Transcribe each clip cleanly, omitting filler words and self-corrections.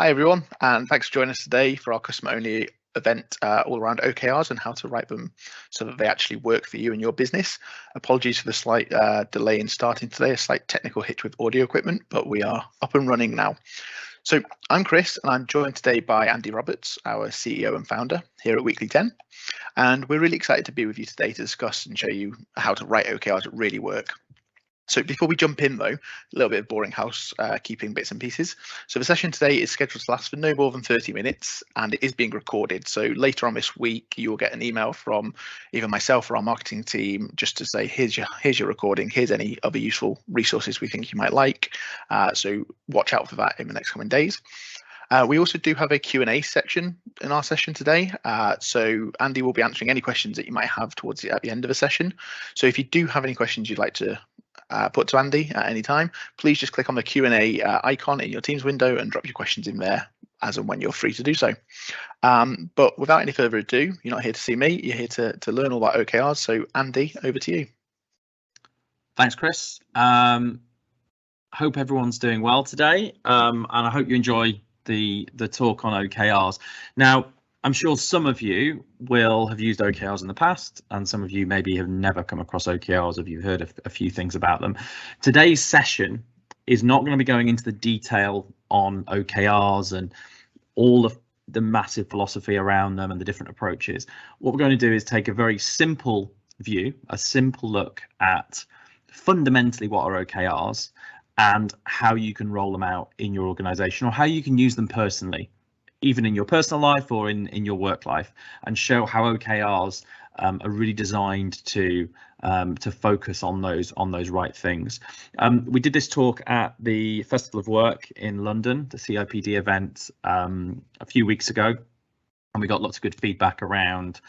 Hi everyone, and thanks for joining us today for our customer-only event all around OKRs and how to write them so that they actually work for you and your business. Apologies for the slight delay in starting today, a slight technical hitch with audio equipment, but we are up and running now. So I'm Chris, and I'm joined today by Andy Roberts, our CEO and founder here at Weekly10. And we're really excited to be with you today to discuss and show you how to write OKRs that really work. So before we jump in, though, a little bit of boring housekeeping bits and pieces. So the session today is scheduled to last for no more than 30 minutes, and it is being recorded. So later on this week, you will get an email from either myself or our marketing team just to say, here's your recording, here's any other useful resources we think you might like. So watch out for that in the next coming days. We also do have a Q&A section in our session today. So Andy will be answering any questions that you might have at the end of the session. So if you do have any questions you'd like to put to Andy at any time, please just click on the Q&A icon in your Teams window and drop your questions in there as and when you're free to do so. But without any further ado, you're not here to see me, you're here to learn all about OKRs. So Andy, over to you. Thanks, Chris. Hope everyone's doing well today, and I hope you enjoy the talk on OKRs. Now, I'm sure some of you will have used OKRs in the past, and some of you maybe have never come across OKRs if you've heard a few things about them. Today's session is not going to be going into the detail on OKRs and all of the massive philosophy around them and the different approaches. What we're going to do is take a very simple view, a simple look at fundamentally what are OKRs and how you can roll them out in your organization, or how you can use them personally, even in your personal life or in your work life, and show how OKRs are really designed to focus on those right things. We did this talk at the Festival of Work in London, the CIPD event, a few weeks ago, and we got lots of good feedback around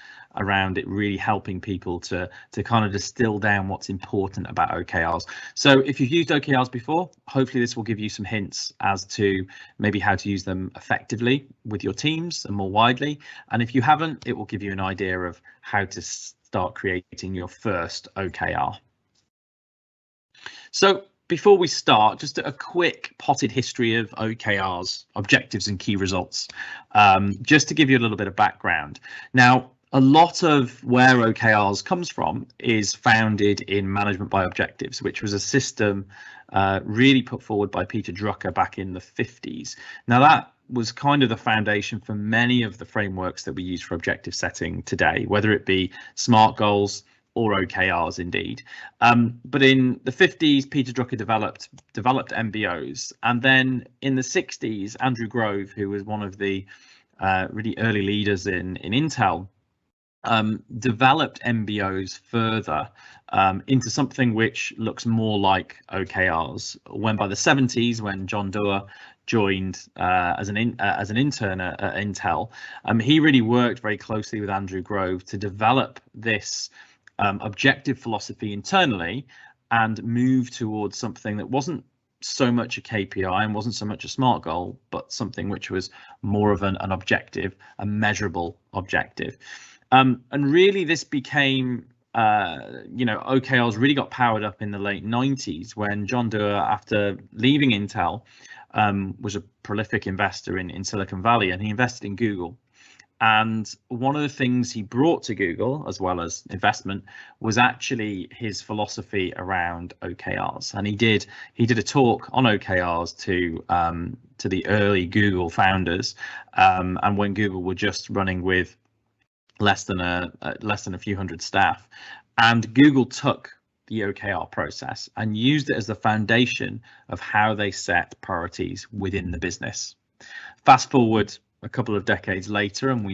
it really helping people to kind of distill down what's important about OKRs. So if you've used OKRs before, hopefully this will give you some hints as to maybe how to use them effectively with your teams and more widely. And if you haven't, it will give you an idea of how to start creating your first OKR. So before we start, just a quick potted history of OKRs, objectives and key results, just to give you a little bit of background. Now, a lot of where OKRs comes from is founded in management by objectives, which was a system really put forward by Peter Drucker back in the 50s. Now, that was kind of the foundation for many of the frameworks that we use for objective setting today, whether it be SMART goals or OKRs indeed. But in the 50s, Peter Drucker developed MBOs. And then in the 60s, Andrew Grove, who was one of the really early leaders in Intel, developed MBOs further into something which looks more like OKRs. When by the 70s, when John Doerr joined as an intern at Intel, he really worked very closely with Andrew Grove to develop this objective philosophy internally and move towards something that wasn't so much a KPI and wasn't so much a SMART goal, but something which was more of an objective, a measurable objective. And really this became, OKRs really got powered up in the late 90s when John Doerr, after leaving Intel, was a prolific investor in Silicon Valley, and he invested in Google. And one of the things he brought to Google, as well as investment, was actually his philosophy around OKRs. And he did a talk on OKRs to the early Google founders, and when Google were just running with less than a few hundred staff. And Google took the OKR process and used it as the foundation of how they set priorities within the business. Fast forward a couple of decades later, and we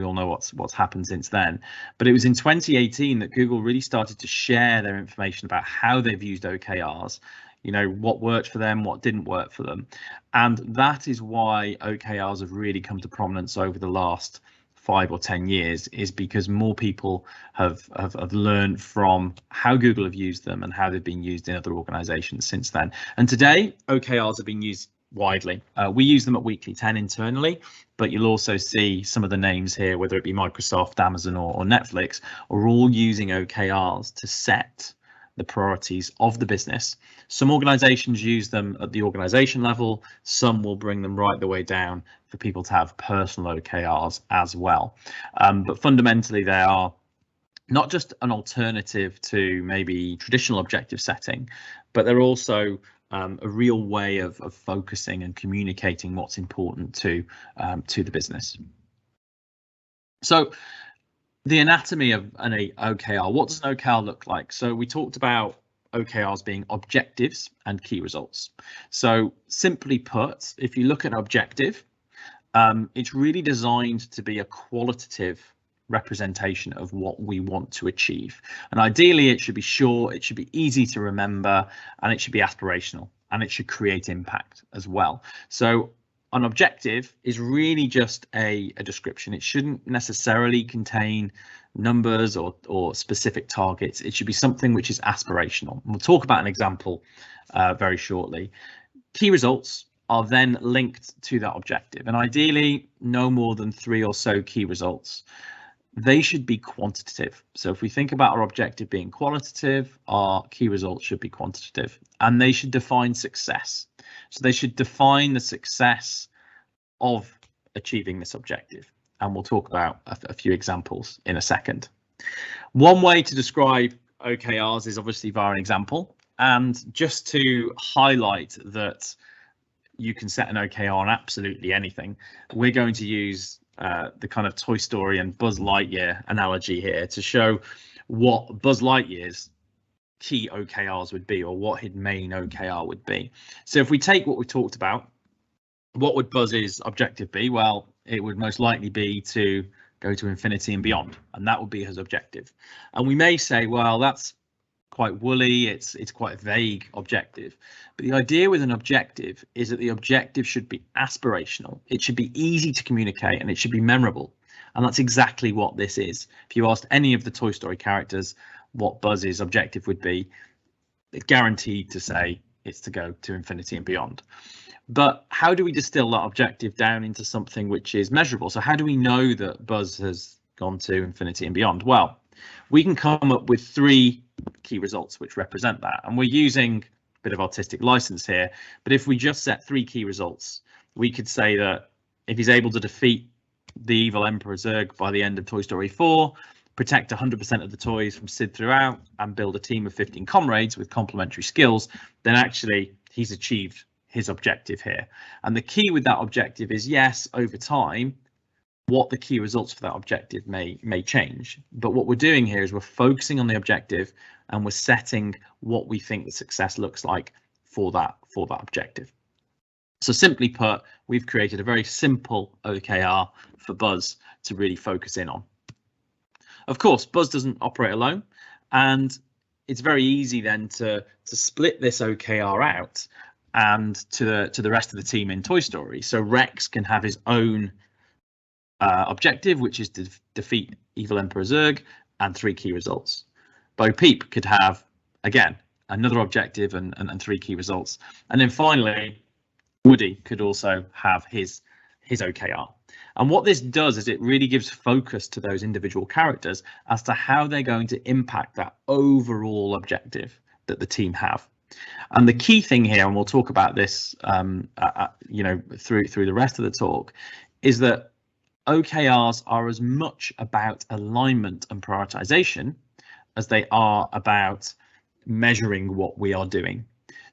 all know what's happened since then. But it was in 2018 that Google really started to share their information about how they've used OKRs, what worked for them, what didn't work for them. And that is why OKRs have really come to prominence over the last 5 or 10 years, is because more people have learned from how Google have used them and how they've been used in other organizations since then. And today, OKRs are being used widely. We use them at Weekly10 internally, but you'll also see some of the names here, whether it be Microsoft, Amazon or Netflix, are all using OKRs to set the priorities of the business Some organizations use them at the organization level, some will bring them right the way down for people to have personal OKRs as well. But fundamentally, they are not just an alternative to maybe traditional objective setting, but they're also a real way of focusing and communicating what's important to the business. So the anatomy of an OKR, what does an OKR look like? So we talked about OKRs being objectives and key results. So simply put, if you look at an objective, it's really designed to be a qualitative representation of what we want to achieve. And ideally, it should be short, it should be easy to remember, and it should be aspirational, and it should create impact as well. So an objective is really just a description. It shouldn't necessarily contain numbers or specific targets. It should be something which is aspirational. And we'll talk about an example very shortly. Key results are then linked to that objective, and ideally no more than 3 or so key results. They should be quantitative. So if we think about our objective being qualitative, our key results should be quantitative, and they should define success. So they should define the success of achieving this objective. And we'll talk about a few examples in a second. One way to describe OKRs is obviously via an example. And just to highlight that you can set an OKR on absolutely anything, we're going to use the kind of Toy Story and Buzz Lightyear analogy here to show what Buzz Lightyear's key OKRs would be, or what his main OKR would be. So if we take what we talked about, what would Buzz's objective be? Well, it would most likely be to go to infinity and beyond, and that would be his objective. And we may say, well, that's quite woolly, it's quite a vague objective. But the idea with an objective is that the objective should be aspirational, it should be easy to communicate, and it should be memorable. And that's exactly what this is. If you asked any of the Toy Story characters what Buzz's objective would be, it's guaranteed to say it's to go to infinity and beyond. But how do we distill that objective down into something which is measurable? So how do we know that Buzz has gone to infinity and beyond? Well, we can come up with 3 key results which represent that, and we're using a bit of artistic license here, but if we just set 3 key results, we could say that if he's able to defeat the evil Emperor Zurg by the end of Toy Story 4, protect 100% of the toys from Sid throughout, and build a team of 15 comrades with complementary skills, then actually he's achieved his objective here. And the key with that objective is, yes, over time, what the key results for that objective may change, but what we're doing here is we're focusing on the objective, and we're setting what we think the success looks like for that objective. So simply put, we've created a very simple OKR for Buzz to really focus in on. Of course, Buzz doesn't operate alone, and it's very easy then to split this OKR out and to the rest of the team in Toy Story. So Rex can have his own objective, which is to defeat evil Emperor Zurg, and 3 key results. Bo Peep could have, again, another objective and 3 key results. And then finally, Woody could also have his OKR. And what this does is it really gives focus to those individual characters as to how they're going to impact that overall objective that the team have. And the key thing here, and we'll talk about this through the rest of the talk, is that OKRs are as much about alignment and prioritization as they are about measuring what we are doing.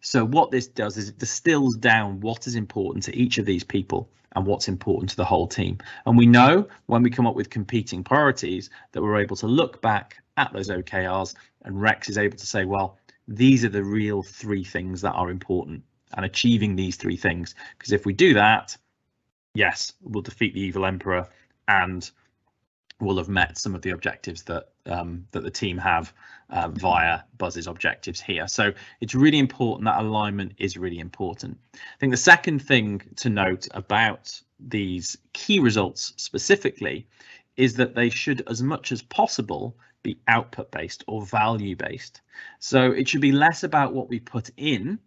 So what this does is it distills down what is important to each of these people and what's important to the whole team. And we know when we come up with competing priorities that we're able to look back at those OKRs, and Rex is able to say, well, these are the real 3 things that are important, and achieving these 3 things. Because if we do that, yes, we'll defeat the evil Emperor, and we'll have met some of the objectives that the team have via Buzz's objectives here. So it's really important that alignment is really important. I think the second thing to note about these key results specifically is that they should, as much as possible, be output based or value based. So it should be less about what we put in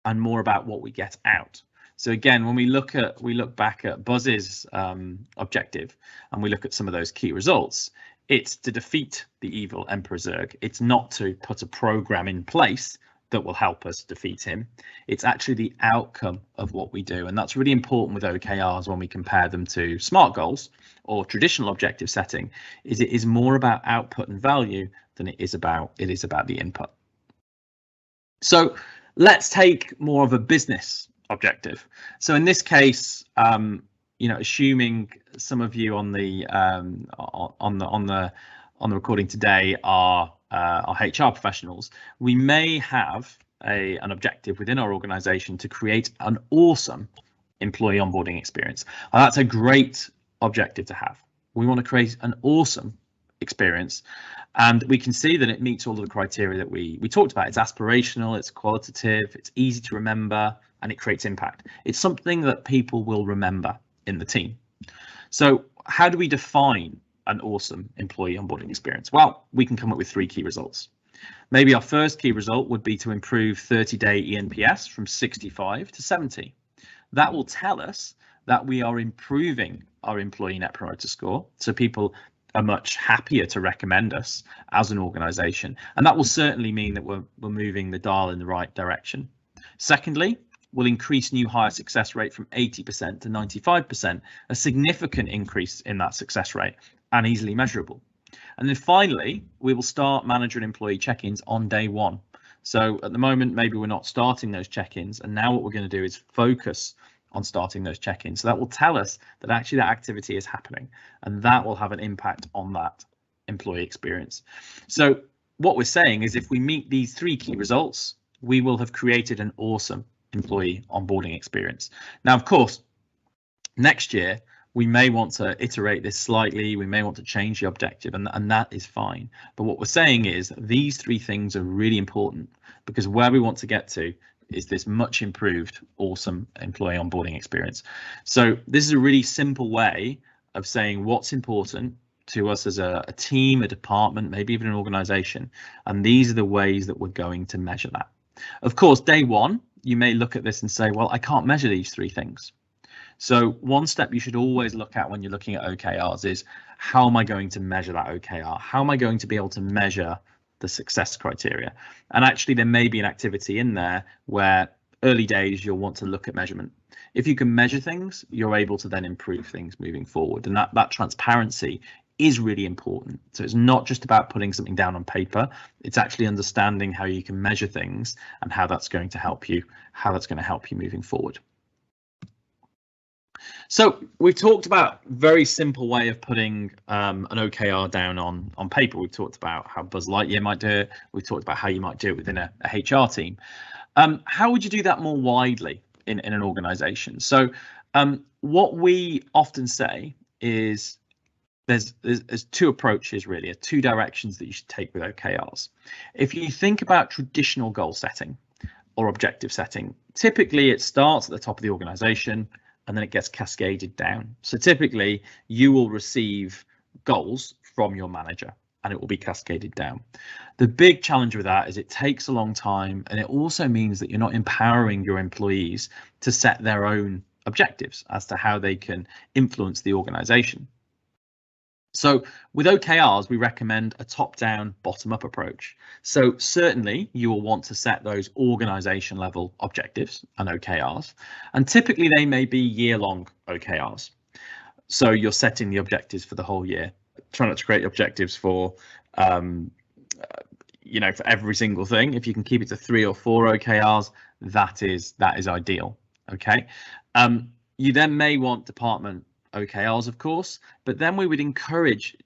and more about what we get out. So again, when we look back at Buzz's objective and we look at some of those key results, it's to defeat the evil Emperor Zurg. It's not to put a program in place that will help us defeat him. It's actually the outcome of what we do. And that's really important with OKRs when we compare them to SMART goals or traditional objective setting, is it is more about output and value than it is about the input. So let's take more of a business objective. So in this case, assuming some of you on the recording today are HR professionals, we may have an objective within our organization to create an awesome employee onboarding experience. And that's a great objective to have. We want to create an awesome experience, and we can see that it meets all of the criteria that we talked about. It's aspirational, it's qualitative, it's easy to remember, and it creates impact. It's something that people will remember in the team. So how do we define an awesome employee onboarding experience? Well, we can come up with 3 key results. Maybe our first key result would be to improve 30-day ENPS from 65 to 70. That will tell us that we are improving our employee net promoter score, so people are much happier to recommend us as an organization, and that will certainly mean that we're moving the dial in the right direction. Secondly, we'll increase new hire success rate from 80% to 95%, a significant increase in that success rate and easily measurable. And then finally, we will start manager and employee check-ins on day 1. So at the moment, maybe we're not starting those check-ins, and now what we're going to do is focus on starting those check-ins. So that will tell us that actually that activity is happening, and that will have an impact on that employee experience. So what we're saying is, if we meet these 3 key results, we will have created an awesome employee onboarding experience. Now, of course, next year we may want to iterate this slightly, we may want to change the objective, and that is fine. But what we're saying is these 3 things are really important, because where we want to get to is this much improved, awesome employee onboarding experience. So this is a really simple way of saying what's important to us as a team, a department, maybe even an organization. And these are the ways that we're going to measure that. Of course, day 1, you may look at this and say, well, I can't measure these 3 things. So one step you should always look at when you're looking at OKRs is, how am I going to measure that OKR? How am I going to be able to measure the success criteria? And actually, there may be an activity in there where early days you'll want to look at measurement. If you can measure things, you're able to then improve things moving forward, and that transparency is really important. So it's not just about putting something down on paper, it's actually understanding how you can measure things and how that's going to help you moving forward. So we've talked about a very simple way of putting an OKR down on paper. We've talked about how Buzz Lightyear might do it. We've talked about how you might do it within a HR team. How would you do that more widely in an organization? So what we often say is there's 2 approaches, really, 2 directions that you should take with OKRs. If you think about traditional goal setting or objective setting, typically it starts at the top of the organization and then it gets cascaded down. So typically you will receive goals from your manager and it will be cascaded down. The big challenge with that is it takes a long time, and it also means that you're not empowering your employees to set their own objectives as to how they can influence the organization. So with OKRs, we recommend a top-down, bottom-up approach. So certainly you will want to set those organization level objectives and OKRs, and typically they may be year-long OKRs. So you're setting the objectives for the whole year. Try not to create objectives for for every single thing. If you can keep it to 3 or 4 OKRs, that is ideal. Okay. You then may want department OKRs, of course, but then we would encourage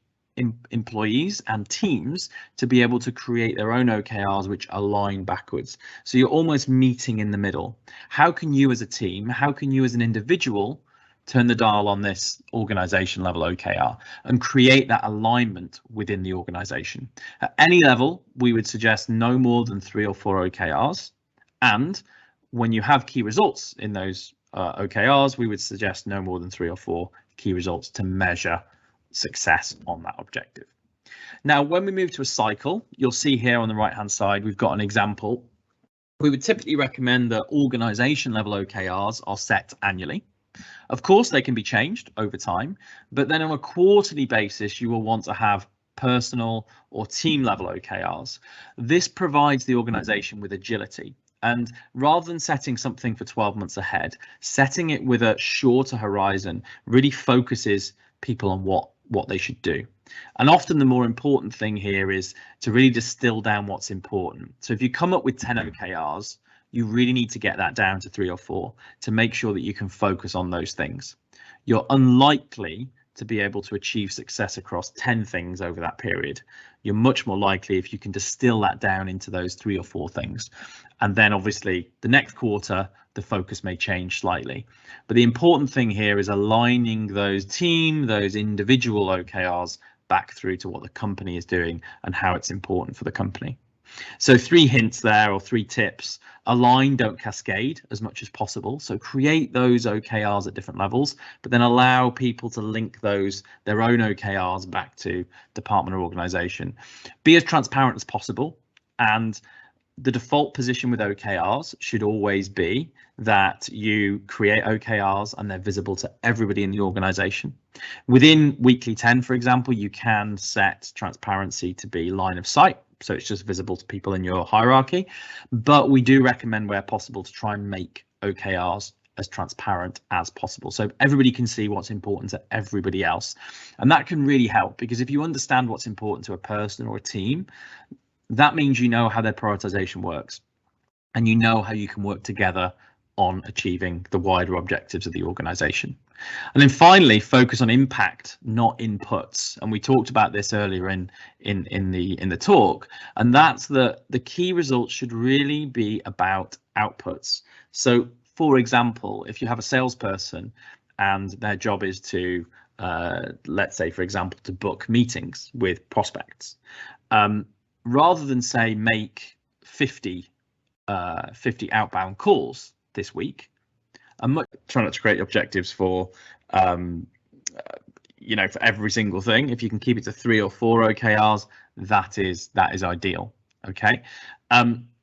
employees and teams to be able to create their own OKRs which align backwards. So you're almost meeting in the middle. How can you as a team, how can you as an individual turn the dial on this organization level OKR and create that alignment within the organization? At any level, we would suggest no more than 3 or 4 OKRs. And when you have key results in those OKRs, we would suggest no more than 3 or 4 key results to measure success on that objective. Now, when we move to a cycle, you'll see here on the right hand side, we've got an example. We would typically recommend that organization level OKRs are set annually. Of course, they can be changed over time, but then on a quarterly basis, you will want to have personal or team level OKRs. This provides the organization with agility. And rather than setting something for 12 months ahead, setting it with a shorter horizon really focuses people on what they should do. And often the more important thing here is to really distill down what's important. So if you come up with 10 OKRs, you really need to get that down to 3 or 4 to make sure that you can focus on those things. You're unlikely to be able to achieve success across 10 things over that period. You're much more likely if you can distill that down into those 3 or 4 things. And then obviously the next quarter, the focus may change slightly. But the important thing here is aligning those individual OKRs back through to what the company is doing and how it's important for the company. So 3 hints there, or 3 tips. Align, don't cascade as much as possible. So create those OKRs at different levels, but then allow people to link their own OKRs back to department or organization. Be as transparent as possible, and the default position with OKRs should always be that you create OKRs and they're visible to everybody in the organization. Within Weekly10, for example, you can set transparency to be line of sight, so it's just visible to people in your hierarchy. But we do recommend, where possible, to try and make OKRs as transparent as possible, so everybody can see what's important to everybody else. And that can really help, because if you understand what's important to a person or a team, that means you know how their prioritization works, and you know how you can work together on achieving the wider objectives of the organization. And then finally, focus on impact, not inputs. And we talked about this earlier in the talk, and that's the key results should really be about outputs. So for example, if you have a salesperson and their job is to let's say, for example, to book meetings with prospects, rather than say make 50 outbound calls this week, I'm not trying to create objectives for for every single thing. If you can keep it to 3 or 4 OKRs, that is ideal. Okay.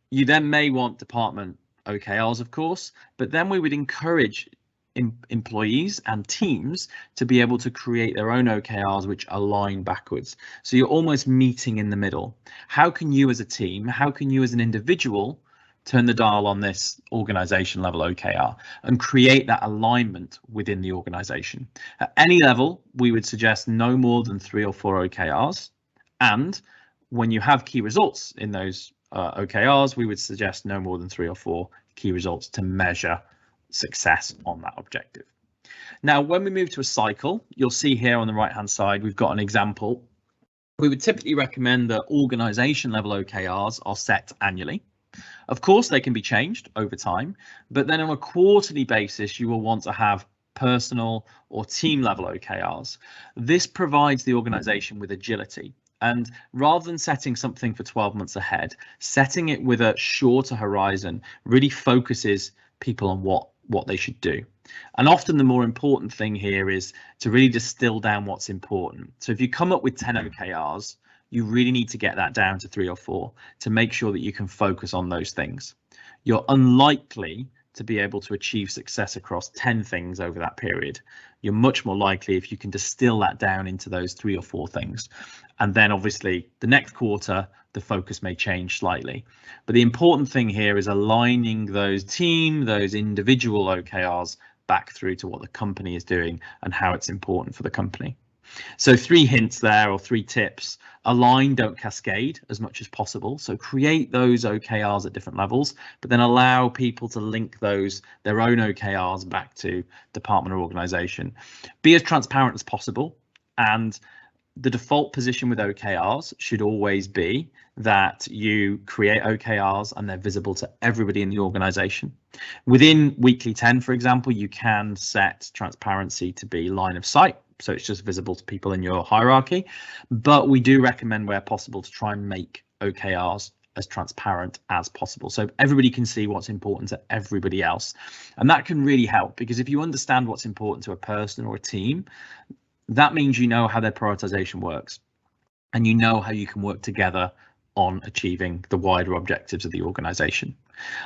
You then may want department OKRs, of course, but then we would encourage employees and teams to be able to create their own OKRs which align backwards. So you're almost meeting in the middle. How can you as a team, how can you as an individual turn the dial on this organization level OKR and create that alignment within the organization? At any level, we would suggest no more than 3 or 4 OKRs. And when you have key results in those OKRs, we would suggest no more than 3 or 4 key results to measure success on that objective. Now, when we move to a cycle, you'll see here on the right hand side, we've got an example. We would typically recommend that organization level OKRs are set annually. Of course, they can be changed over time, but then on a quarterly basis, you will want to have personal or team level OKRs. This provides the organization with agility. And rather than setting something for 12 months ahead, setting it with a shorter horizon really focuses people on what they should do. And often the more important thing here is to really distill down what's important. So if you come up with 10 OKRs, you really need to get that down to 3 or 4 to make sure that you can focus on those things. You're unlikely to be able to achieve success across 10 things over that period. You're much more likely if you can distill that down into those 3 or 4 things. And then obviously the next quarter, the focus may change slightly. But the important thing here is aligning those individual OKRs back through to what the company is doing and how it's important for the company. So 3 hints there, or 3 tips. Align, don't cascade as much as possible. So create those OKRs at different levels, but then allow people to link their own OKRs back to department or organization. Be as transparent as possible, and the default position with OKRs should always be that you create OKRs and they're visible to everybody in the organization. Within Weekly10, for example, you can set transparency to be line of sight, so it's just visible to people in your hierarchy. But we do recommend, where possible, to try and make OKRs as transparent as possible, so everybody can see what's important to everybody else. And that can really help, because if you understand what's important to a person or a team, that means you know how their prioritization works, and you know how you can work together on achieving the wider objectives of the organization.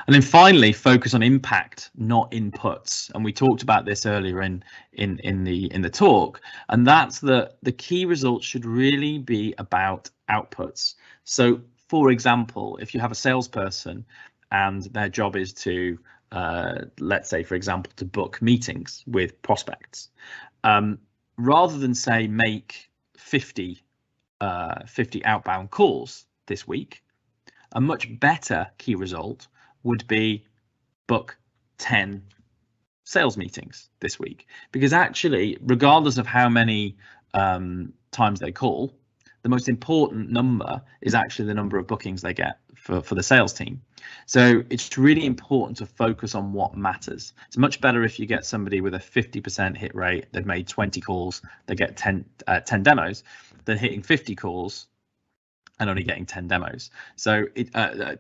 And then finally, focus on impact, not inputs. And we talked about this earlier in the talk, and that's the key results should really be about outputs. So for example, if you have a salesperson and their job is to let's say, for example, to book meetings with prospects, rather than say make 50 outbound calls this week, a much better key result would be book 10 sales meetings this week, because actually, regardless of how many times they call, the most important number is actually the number of bookings they get for the sales team. So it's really important to focus on what matters. It's much better if you get somebody with a 50% hit rate, they've made 20 calls, they get 10 demos, than hitting 50 calls and only getting 10 demos. So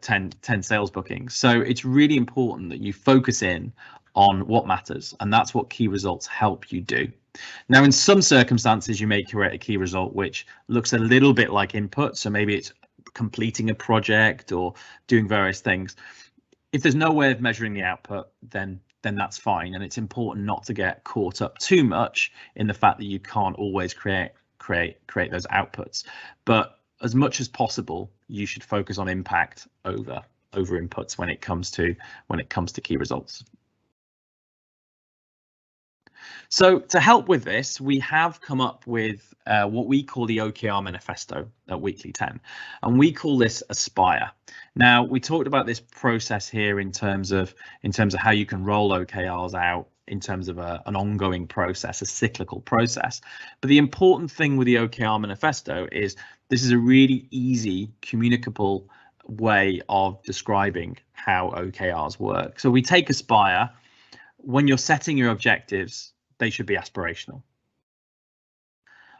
10 sales bookings. So it's really important that you focus in on what matters, and that's what key results help you do. Now, in some circumstances, you may create a key result which looks a little bit like input. So maybe it's completing a project or doing various things. If there's no way of measuring the output, then that's fine. And it's important not to get caught up too much in the fact that you can't always create those outputs. But as much as possible, you should focus on impact over inputs when it comes to key results. So to help with this, we have come up with what we call the OKR manifesto at Weekly 10, and we call this Aspire. Now, we talked about this process here in terms of how you can roll OKRs out in terms of an ongoing process, a cyclical process. But the important thing with the OKR manifesto is this is a really easy, communicable way of describing how OKRs work. So we take Aspire. When you're setting your objectives, they should be aspirational.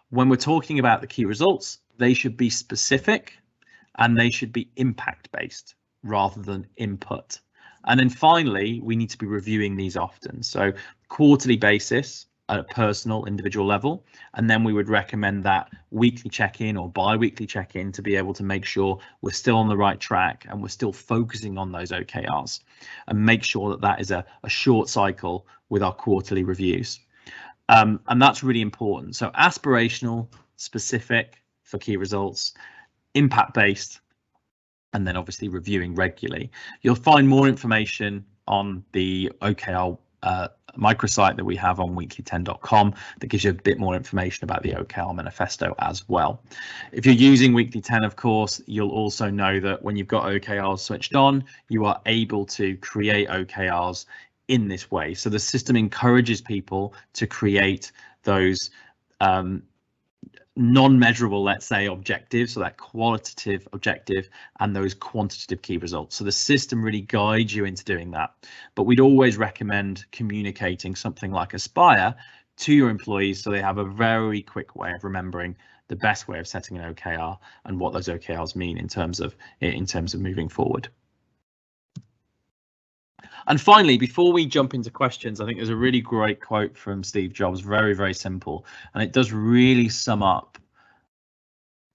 When we're talking about the key results, they should be specific and they should be impact based rather than input. And then finally, we need to be reviewing these often. So quarterly basis at a personal individual level. And then we would recommend that weekly check-in or bi-weekly check-in to be able to make sure we're still on the right track and we're still focusing on those OKRs, and make sure that that is a short cycle with our quarterly reviews. And that's really important. So aspirational, specific for key results, impact-based, and then obviously reviewing regularly. You'll find more information on the OKR microsite that we have on weekly10.com that gives you a bit more information about the OKR manifesto as well. If you're using Weekly 10, of course, you'll also know that when you've got OKRs switched on, you are able to create OKRs in this way. So the system encourages people to create those non-measurable, let's say, objectives, so that qualitative objective and those quantitative key results. So the system really guides you into doing that. But we'd always recommend communicating something like Aspire to your employees so they have a very quick way of remembering the best way of setting an OKR and what those OKRs mean in terms of moving forward. And finally, before we jump into questions, I think there's a really great quote from Steve Jobs, very, very simple, and it does really sum up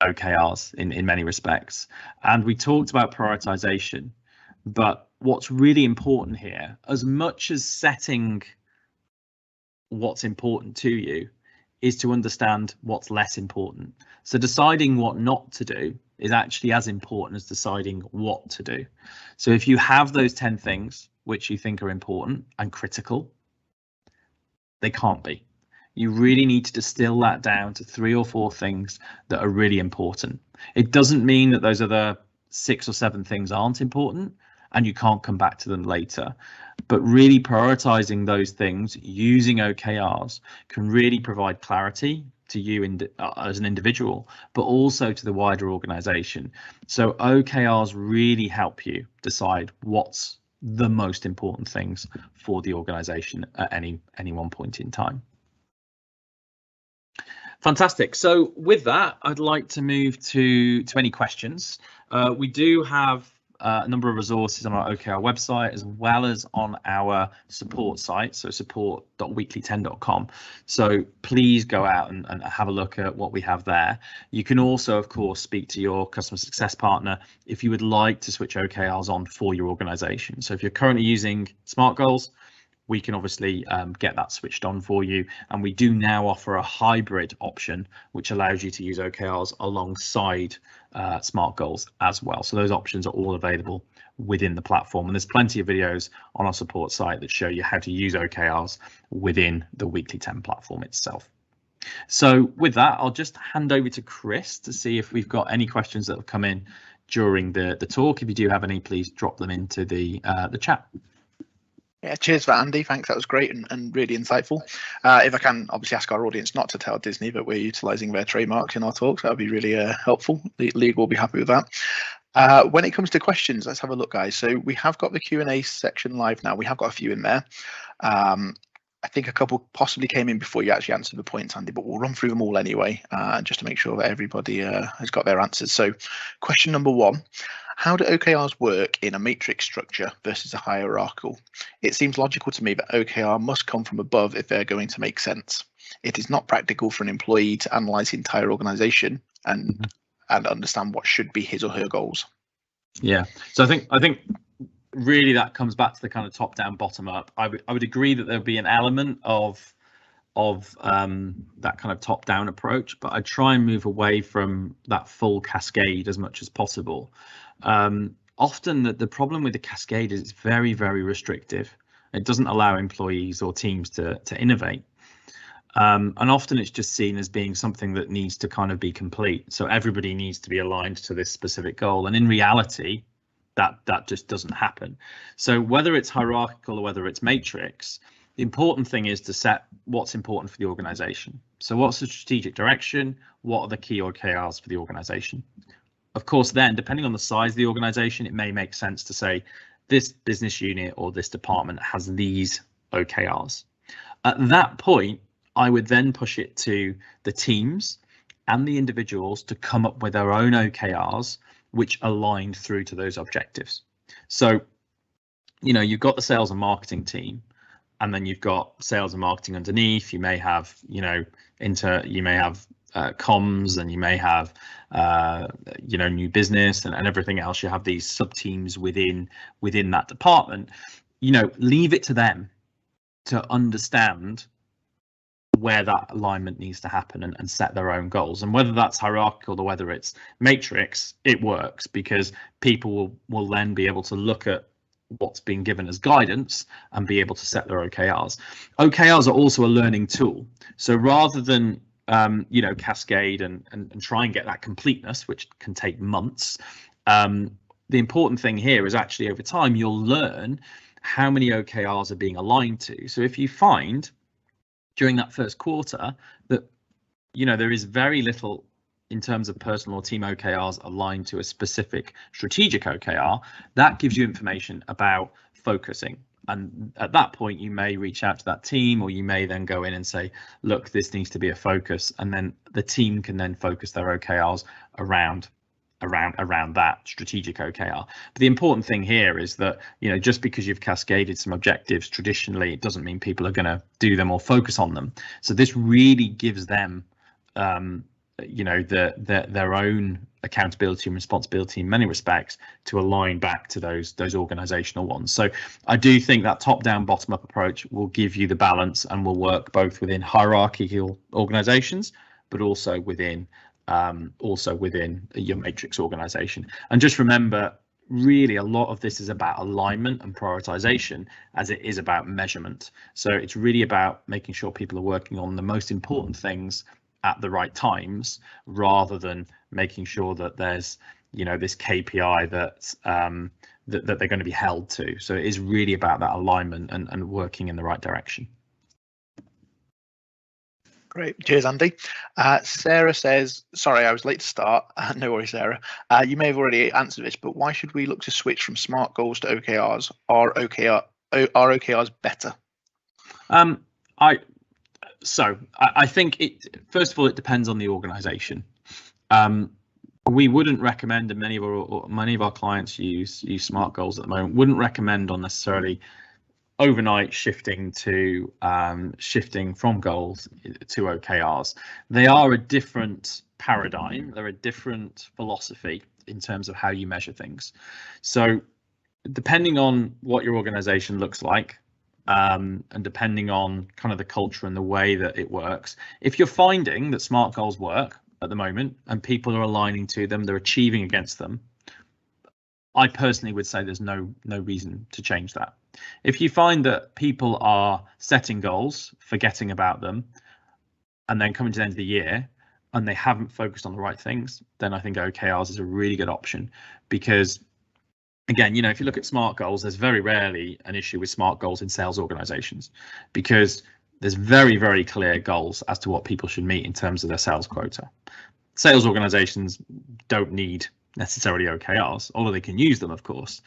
OKRs in many respects. And we talked about prioritization, but what's really important here, as much as setting what's important to you, is to understand what's less important. So deciding what not to do is actually as important as deciding what to do. So if you have those 10 things which you think are important and critical, they can't be. You really need to distill that down to 3 or 4 things that are really important. It doesn't mean that those other 6 or 7 things aren't important and you can't come back to them later. But really prioritizing those things using OKRs can really provide clarity to you as an individual, but also to the wider organization. So OKRs really help you decide what's the most important things for the organization at any one point in time. Fantastic. So with that, I'd like to move to any questions. We do have a number of resources on our OKR website as well as on our support site, so support.weekly10.com. So please go out and have a look at what we have there. You can also, of course, speak to your customer success partner if you would like to switch OKRs on for your organization. So if you're currently using SMART goals, we can obviously get that switched on for you. And we do now offer a hybrid option, which allows you to use OKRs alongside SMART goals as well. So those options are all available within the platform. And there's plenty of videos on our support site that show you how to use OKRs within the Weekly 10 platform itself. So with that, I'll just hand over to Chris to see if we've got any questions that have come in during the talk. If you do have any, please drop them into the chat. Yeah, cheers for that, Andy. Thanks, that was great and really insightful. If I can obviously ask our audience not to tell Disney, but we're utilising their trademarks in our talks, that would be really helpful. Legal will be happy with that. When it comes to questions, let's have a look, guys. So we have got the Q&A section live now. We have got a few in there. I think a couple possibly came in before you actually answered the points, Andy, but we'll run through them all anyway, just to make sure that everybody has got their answers. So question number 1. How do OKRs work in a matrix structure versus a hierarchical? It seems logical to me that OKR must come from above if they're going to make sense. It is not practical for an employee to analyze the entire organization and understand what should be his or her goals. Yeah, so I think really that comes back to the kind of top down, bottom up. I would agree that there'll be an element of that kind of top down approach, but I try and move away from that full cascade as much as possible. Often the problem with the cascade is it's very, very restrictive. It doesn't allow employees or teams to innovate. And often it's just seen as being something that needs to kind of be complete. So everybody needs to be aligned to this specific goal. And in reality, that just doesn't happen. So whether it's hierarchical or whether it's matrix, the important thing is to set what's important for the organization. So what's the strategic direction? What are the key OKRs for the organization? Of course, then, depending on the size of the organization, it may make sense to say this business unit or this department has these OKRs. At that point, I would then push it to the teams and the individuals to come up with their own OKRs, which align through to those objectives. So, you know, you've got the sales and marketing team, and then you've got sales and marketing underneath. You may have, you know, comms, and you may have new business and everything else. You have these sub teams within that department. You know, leave it to them to understand where that alignment needs to happen and set their own goals. And whether that's hierarchical or whether it's matrix, it works because people will then be able to look at what's being given as guidance and be able to set their OKRs. OKRs are also a learning tool. So rather than cascade and try and get that completeness, which can take months, the important thing here is actually over time you'll learn how many OKRs are being aligned to. So if you find during that first quarter that there is very little in terms of personal or team OKRs aligned to a specific strategic OKR, that gives you information about focusing. And at that point, you may reach out to that team, or you may then go in and say, look, this needs to be a focus. And then the team can then focus their OKRs around that strategic OKR. But the important thing here is that, just because you've cascaded some objectives traditionally, it doesn't mean people are going to do them or focus on them. So this really gives them their own accountability and responsibility in many respects to align back to those organizational ones. So I do think that top down, bottom up approach will give you the balance and will work both within hierarchical organizations, but also within your matrix organization. And just remember, really a lot of this is about alignment and prioritization as it is about measurement. So it's really about making sure people are working on the most important things at the right times, rather than making sure that there's this KPI that they're going to be held to. So it is really about that alignment and working in the right direction. Great, cheers, Andy. Sarah says, sorry, I was late to start. No worries, Sarah. You may have already answered this, but why should we look to switch from SMART goals to OKRs? Are OKRs better? I think first of all, it depends on the organization. We wouldn't recommend, and many of our clients use SMART goals at the moment, wouldn't recommend on necessarily overnight shifting from goals to OKRs. They are a different paradigm. They're a different philosophy in terms of how you measure things. So depending on what your organization looks like, and depending on kind of the culture and the way that it works, if you're finding that SMART goals work at the moment and people are aligning to them, they're achieving against them, I personally would say there's no reason to change that. If you find that people are setting goals, forgetting about them, and then coming to the end of the year and they haven't focused on the right things, then I think OKRs is a really good option. Because again, if you look at SMART goals, there's very rarely an issue with SMART goals in sales organizations, because there's very, very clear goals as to what people should meet in terms of their sales quota. Sales organizations don't need necessarily OKRs, although they can use them, of course.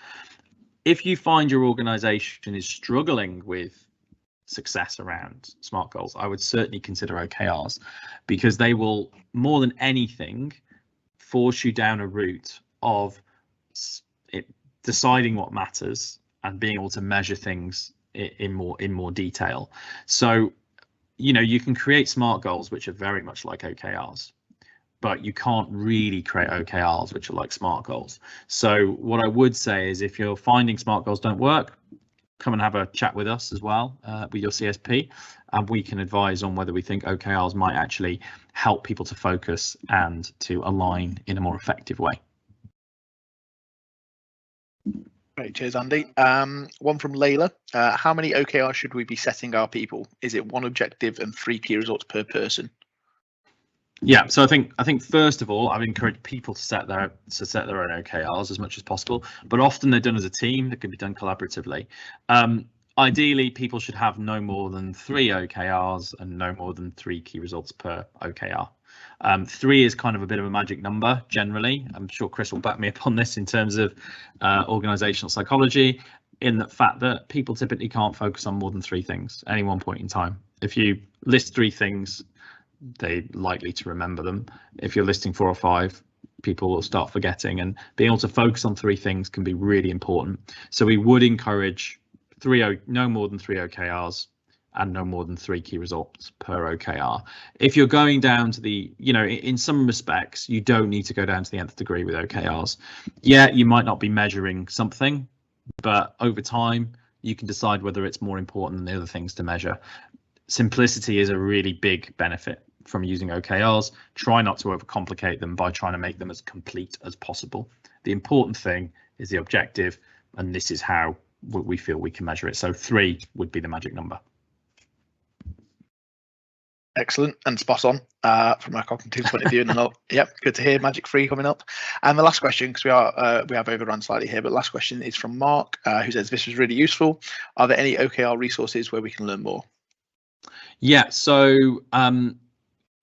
If you find your organization is struggling with success around SMART goals, I would certainly consider OKRs, because they will, more than anything, force you down a route of deciding what matters and being able to measure things in more detail. So, you can create SMART goals which are very much like OKRs, but you can't really create OKRs which are like SMART goals. So what I would say is, if you're finding SMART goals don't work, come and have a chat with us as well, with your CSP, and we can advise on whether we think OKRs might actually help people to focus and to align in a more effective way. Great, cheers, Andy. One from Layla. How many OKRs should we be setting our people? Is it one objective and 3 key results per person? Yeah, so I think first of all, I would encourage people to set their own OKRs as much as possible, but often they're done as a team. That can be done collaboratively. Ideally, people should have no more than 3 OKRs and no more than 3 key results per OKR. 3 is kind of a bit of a magic number generally. I'm sure Chris will back me up on this in terms of organizational psychology, in the fact that people typically can't focus on more than 3 things at any one point in time. If you list 3 things, they're likely to remember them. If you're listing 4 or 5, people will start forgetting, and being able to focus on 3 things can be really important. So we would encourage no more than 3 OKRs and no more than 3 key results per OKR. If you're going down to in some respects, you don't need to go down to the nth degree with OKRs. Yeah, you might not be measuring something, but over time, you can decide whether it's more important than the other things to measure. Simplicity is a really big benefit from using OKRs. Try not to overcomplicate them by trying to make them as complete as possible. The important thing is the objective, and this is how we feel we can measure it. So 3 would be the magic number. Excellent and spot on from a cognitive point of view. And yep, good to hear. Magic 3 coming up. And the last question, because we have overrun slightly here, but last question is from Mark, who says this was really useful. Are there any OKR resources where we can learn more? Yeah, so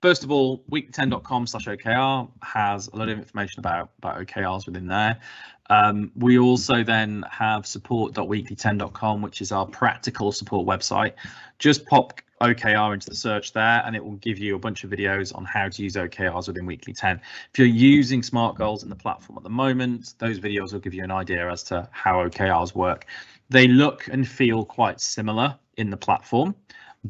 first of all, weekly10.com/OKR has a lot of information about OKRs within there. We also then have support.weekly10.com, which is our practical support website. Just pop OKR into the search there, and it will give you a bunch of videos on how to use OKRs within Weekly 10. If you're using SMART goals in the platform at the moment, those videos will give you an idea as to how OKRs work. They look and feel quite similar in the platform,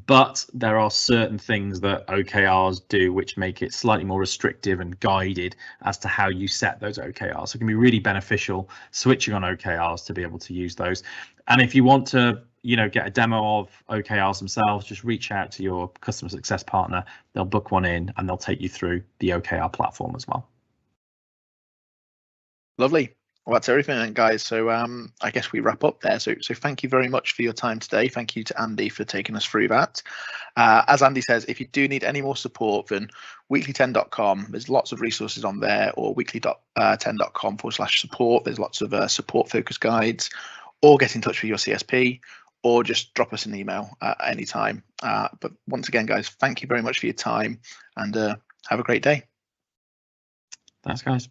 but there are certain things that OKRs do which make it slightly more restrictive and guided as to how you set those OKRs. So it can be really beneficial switching on OKRs to be able to use those. And if you want to, get a demo of OKRs themselves, just reach out to your customer success partner. They'll book one in and they'll take you through the OKR platform as well. Lovely. Well, that's everything then, guys. So I guess we wrap up there. So thank you very much for your time today. Thank you to Andy for taking us through that. As Andy says, if you do need any more support, then weekly10.com, there's lots of resources on there, or weekly10.com/support. There's lots of support focused guides, or get in touch with your CSP, or just drop us an email at any time. But once again, guys, thank you very much for your time, and have a great day. Thanks, guys.